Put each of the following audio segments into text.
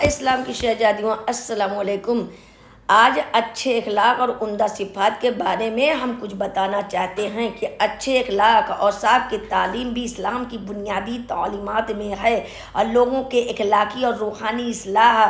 اسلام کی شہزادیوں، السلام علیکم۔ آج اچھے اخلاق اور عمدہ صفات کے بارے میں ہم کچھ بتانا چاہتے ہیں کہ اچھے اخلاق اور صاحب کی تعلیم بھی اسلام کی بنیادی تعلیمات میں ہے، اور لوگوں کے اخلاقی اور روحانی اصلاح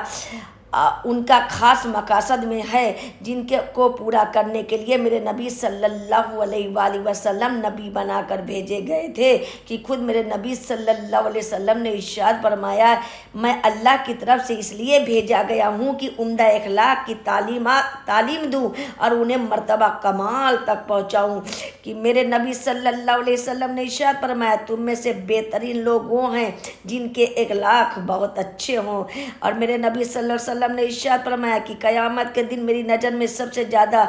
ان کا خاص مقاصد میں ہے، جن کو پورا کرنے کے لیے میرے نبی صلی اللہ علیہ وآلہ وسلم نبی بنا کر بھیجے گئے تھے۔ کہ خود میرے نبی صلی اللہ علیہ وسلم نے ارشاد فرمایا، میں اللہ کی طرف سے اس لیے بھیجا گیا ہوں کہ عمدہ اخلاق کی تعلیم دوں اور انہیں مرتبہ کمال تک پہنچاؤں۔ کہ میرے نبی صلی اللہ علیہ وسلم نے ارشاد فرمایا، تم میں سے بہترین لوگ وہ ہیں جن کے اخلاق بہت اچھے ہوں۔ اور میرے نبی صلی اللہ علیہ وسلم نے ارشاد فرمایا کہ قیامت کے دن میری نظر میں سب سے زیادہ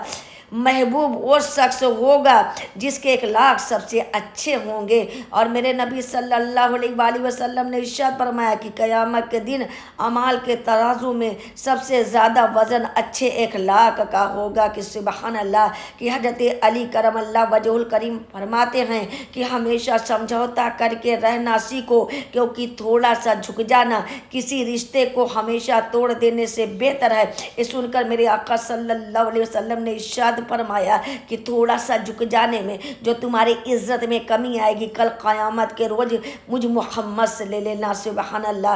محبوب وہ شخص ہوگا جس کے اخلاق سب سے اچھے ہوں گے۔ اور میرے نبی صلی اللہ علیہ وآلہ وسلم نے ارشاد فرمایا کہ قیامت کے دن اعمال کے ترازو میں سب سے زیادہ وزن اچھے اخلاق کا ہوگا۔ کہ سبحان اللہ۔ کہ حضرت علی کرم اللہ وجہ الکریم فرماتے ہیں کہ ہمیشہ سمجھوتا کر کے رہنا سیکھو، کیونکہ تھوڑا سا جھک جانا کسی رشتے کو ہمیشہ توڑ دینے سے بہتر ہے۔ یہ سن کر میرے آقا صلی اللہ علیہ وسلم نے ارشاد فرمایا کہ تھوڑا سا جھک جانے میں جو تمہاری عزت میں کمی آئے گی، کل قیامت کے روز مجھ محمد سے لے لینا۔ سبحان اللہ۔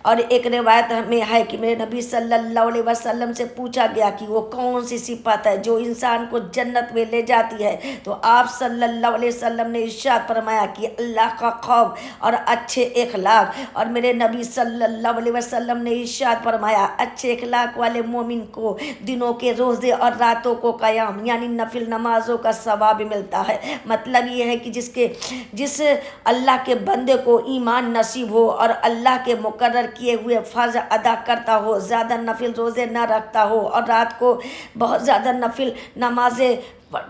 اور ایک روایت میں ہے کہ میرے نبی صلی اللہ علیہ وسلم سے پوچھا گیا کہ وہ کون سی صفت ہے جو انسان کو جنت میں لے جاتی ہے، تو آپ صلی اللہ علیہ وسلم نے ارشاد فرمایا کہ اللہ کا خوف اور اچھے اخلاق۔ اور میرے نبی صلی اللہ علیہ وسلم نے ارشاد فرمایا، اچھے اخلاق والے مومن کو دنوں کے روزے اور راتوں کو قیام یعنی نفل نمازوں کا ثواب ملتا ہے۔ مطلب یہ ہے کہ جس اللہ کے بندے کو ایمان نصیب ہو اور اللہ کے مقرر کیے ہوئے فرض ادا کرتا ہو، زیادہ نفل روزے نہ رکھتا ہو اور رات کو بہت زیادہ نفل نمازیں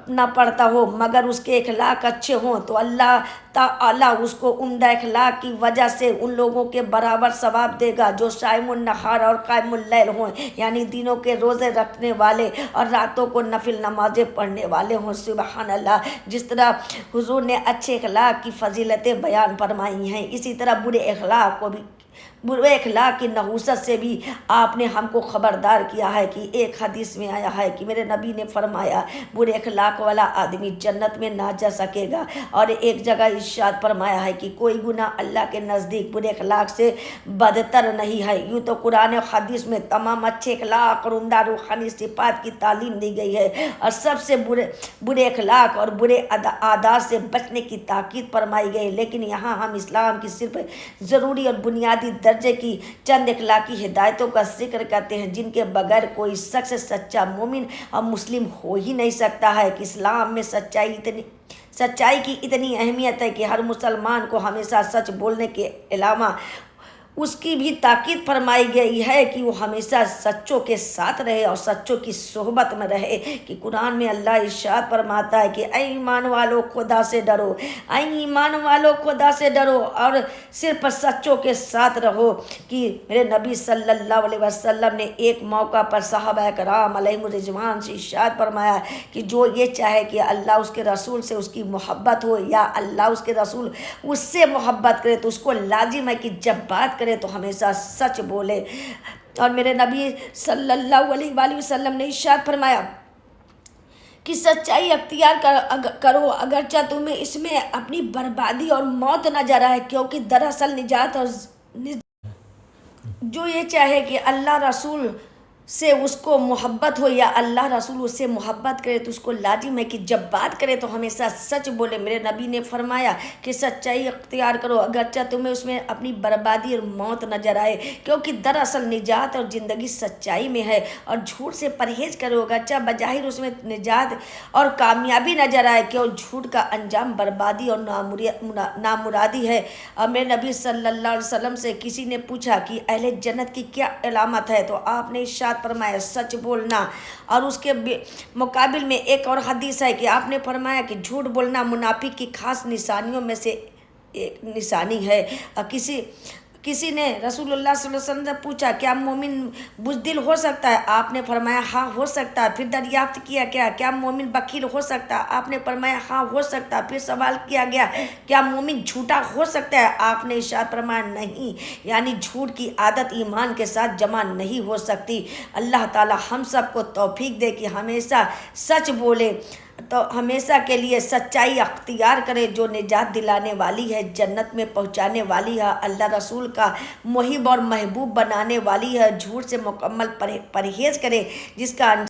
نہ پڑھتا ہو، مگر اس کے اخلاق اچھے ہوں، تو اللہ تعالیٰ اس کو عمدہ اخلاق کی وجہ سے ان لوگوں کے برابر ثواب دے گا جو صائم النہار اور قائم اللیل ہوں، یعنی دنوں کے روزے رکھنے والے اور راتوں کو نفل نمازیں پڑھنے والے ہوں۔ سبحان اللہ۔ جس طرح حضور نے اچھے اخلاق کی فضیلتیں بیان فرمائی ہیں، اسی طرح برے اخلاق کی نحوست سے بھی آپ نے ہم کو خبردار کیا ہے۔ کہ ایک حدیث میں آیا ہے کہ میرے نبی نے فرمایا، برے اخلاق والا آدمی جنت میں نہ جا سکے گا۔ اور ایک جگہ ارشاد فرمایا ہے کہ کوئی گناہ اللہ کے نزدیک برے اخلاق سے بدتر نہیں ہے۔ یوں تو قرآن و حدیث میں تمام اچھے اخلاق اور عمدہ روحانی صفات کی تعلیم دی گئی ہے، اور سب سے برے اخلاق اور برے عادات سے بچنے کی تاکید فرمائی گئی، لیکن یہاں ہم اسلام کی صرف ضروری اور بنیادی درجے کی چند اخلاقی ہدایتوں کا ذکر کرتے ہیں، جن کے بغیر کوئی شخص سچا مومن اور مسلم ہو ہی نہیں سکتا ہے۔ کہ اسلام میں سچائی کی اتنی اہمیت ہے کہ ہر مسلمان کو ہمیشہ سچ بولنے کے علاوہ اس کی بھی تاکید فرمائی گئی ہے کہ وہ ہمیشہ سچوں کے ساتھ رہے اور سچوں کی صحبت میں رہے۔ کہ قرآن میں اللہ ارشاد فرماتا ہے کہ اے ایمان والو خدا سے ڈرو، اے ایمان والو خدا سے ڈرو اور صرف سچوں کے ساتھ رہو۔ کہ میرے نبی صلی اللہ علیہ وسلم نے ایک موقع پر صحابہ کرام علیہم الرضوان سے ارشاد فرمایا کہ جو یہ چاہے کہ اللہ اس کے رسول سے اس کی محبت ہو یا اللہ اس کے رسول اس سے محبت کرے، تو اس کو لازم ہے کہ جب بات کرے تو ہمیشہ سچ بولے۔ اور میرے نبی صلی اللہ علیہ وآلہ وسلم نے ارشاد فرمایا کہ سچائی اختیار کرو اگرچہ تمہیں اس میں اپنی بربادی اور موت نظر آئے، کیونکہ دراصل نجات اور جو یہ چاہے کہ اللہ رسول سے اس کو محبت ہو یا اللہ رسول اس سے محبت کرے، تو اس کو لازم ہے کہ جب بات کرے تو ہمیشہ سچ بولے۔ میرے نبی نے فرمایا کہ سچائی اختیار کرو اگرچہ تمہیں اس میں اپنی بربادی اور موت نظر آئے، کیونکہ دراصل نجات اور زندگی سچائی میں ہے، اور جھوٹ سے پرہیز کرو اگرچہ بظاہر اس میں نجات اور کامیابی نظر آئے، کیوں جھوٹ کا انجام بربادی اور نامرادی ہے۔ اور میرے نبی صلی اللہ علیہ وسلم سے کسی نے پوچھا کہ اہل جنت کی کیا علامت ہے، تو آپ نے ارشاد فرمایا سچ بولنا۔ اور اس کے مقابل میں ایک اور حدیث ہے کہ آپ نے فرمایا کہ جھوٹ بولنا منافق کی خاص نشانیوں میں سے ایک نشانی ہے۔ کسی نے رسول اللہ صلی اللہ علیہ وسلم سے پوچھا کیا مومن بزدل ہو سکتا ہے؟ آپ نے فرمایا ہاں ہو سکتا ہے۔ پھر دریافت کیا گیا کیا مومن بخیل ہو سکتا ہے؟ آپ نے فرمایا ہاں ہو سکتا ہے۔ پھر سوال کیا گیا کیا مومن جھوٹا ہو سکتا ہے؟ آپ نے ارشاد فرمایا نہیں، یعنی جھوٹ کی عادت ایمان کے ساتھ جمع نہیں ہو سکتی۔ اللہ تعالی ہم سب کو توفیق دے کہ ہمیشہ سچ بولے، تو ہمیشہ کے لیے سچائی اختیار کرے جو نجات دلانے والی ہے، جنت میں پہنچانے والی ہے، اللہ رسول کا محب اور محبوب بنانے والی ہے۔ جھوٹ سے مکمل پرہیز کرے جس کا